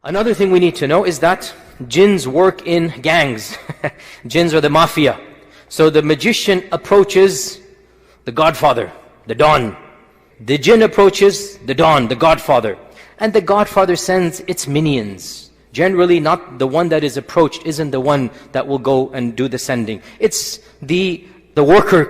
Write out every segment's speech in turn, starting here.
Another thing we need to know is that jinns work in gangs. Jinns are the mafia. So the magician approaches the godfather, the don. The jinn approaches the don, the godfather. And the godfather sends its minions. Generally not the one that is approached isn't the one that will go and do the sending. It's the worker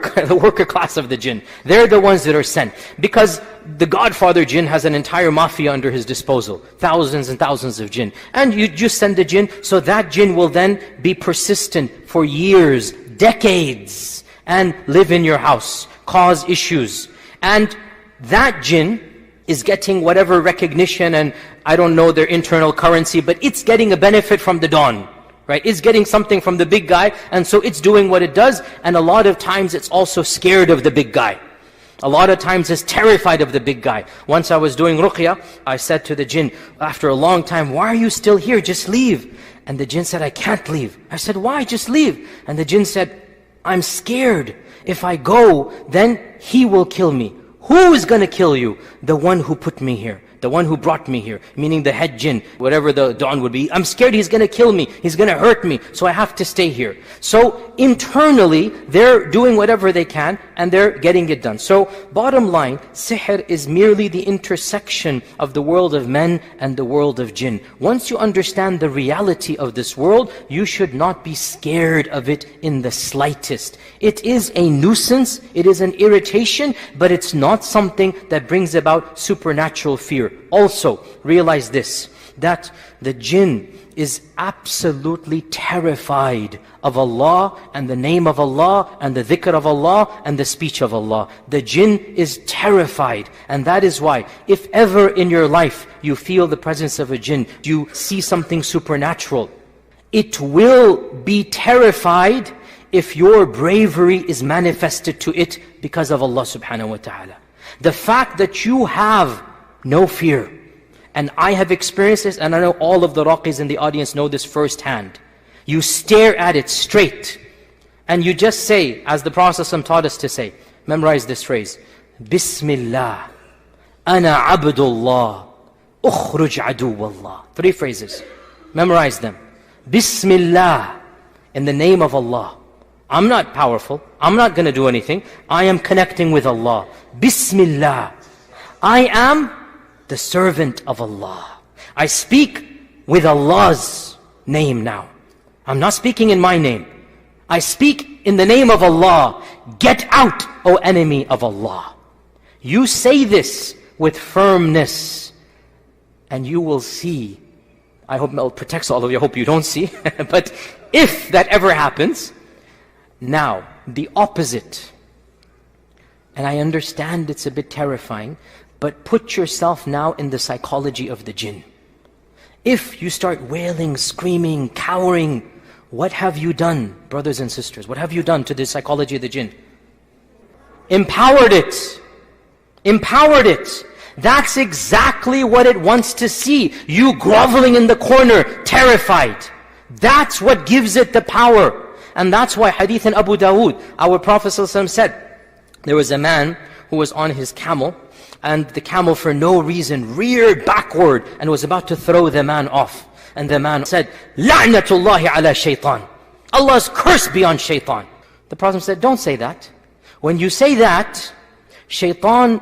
class of the jinn. They're the ones that are sent. Because the godfather jinn has an entire mafia under his disposal. Thousands and thousands of jinn. And you just send the jinn, so that jinn will then be persistent for years, decades, and live in your house, cause issues. And that jinn is getting whatever recognition, and I don't know their internal currency, but it's getting a benefit from the don. Right? It's getting something from the big guy, and so it's doing what it does, and a lot of times it's also scared of the big guy. A lot of times it's terrified of the big guy. Once I was doing ruqyah, I said to the jinn, after a long time, why are you still here? Just leave. And the jinn said, I can't leave. I said, why? Just leave. And the jinn said, I'm scared. If I go, then he will kill me. Who is going to kill you? The one who put me here. The one who brought me here, meaning the head jinn, whatever the don would be. I'm scared he's going to kill me, he's going to hurt me, so I have to stay here. So internally, they're doing whatever they can, and they're getting it done. So bottom line, sihr is merely the intersection of the world of men and the world of jinn. Once you understand the reality of this world, you should not be scared of it in the slightest. It is a nuisance, it is an irritation, but it's not something that brings about supernatural fear. Also, realize this, that the jinn is absolutely terrified of Allah and the name of Allah and the dhikr of Allah and the speech of Allah. The jinn is terrified, and that is why if ever in your life you feel the presence of a jinn, you see something supernatural, it will be terrified if your bravery is manifested to it because of Allah subhanahu wa ta'ala. The fact that you have no fear, and I have experienced this, and I know all of the raqis in the audience know this firsthand. You stare at it straight, and you just say, as the Prophet ﷺ taught us to say, memorize this phrase, Bismillah, Ana Abdullah, Ukhruj Aduwallah. 3 phrases. Memorize them. Bismillah, in the name of Allah. I'm not powerful. I'm not going to do anything. I am connecting with Allah. Bismillah. I am the servant of Allah. I speak with Allah's name now. I'm not speaking in my name. I speak in the name of Allah. Get out, O enemy of Allah. You say this with firmness, and you will see. I hope Allah protects all of you. I hope you don't see. But if that ever happens, now the opposite. And I understand it's a bit terrifying, but put yourself now in the psychology of the jinn. If you start wailing, screaming, cowering, what have you done, brothers and sisters? What have you done to the psychology of the jinn? Empowered it. Empowered it. That's exactly what it wants to see. You groveling in the corner, terrified. That's what gives it the power. And that's why hadith in Abu Dawood, our Prophet ﷺ said, there was a man who was on his camel, and the camel for no reason reared backward and was about to throw the man off. And the man said, La'natullahi ala shaitan. Allah's curse be on shaitan. The Prophet said, don't say that. When you say that, shaitan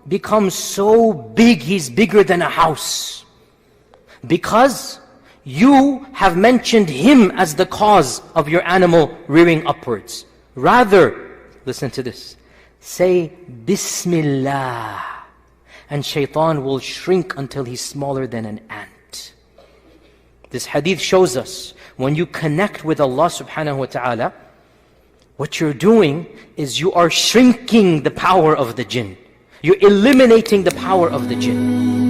becomes so big, he's bigger than a house. Because you have mentioned him as the cause of your animal rearing upwards. Rather, listen to this, say Bismillah, and shaitan will shrink until he's smaller than an ant. This hadith shows us, when you connect with Allah subhanahu wa ta'ala, what you're doing is you are shrinking the power of the jinn. You're eliminating the power of the jinn.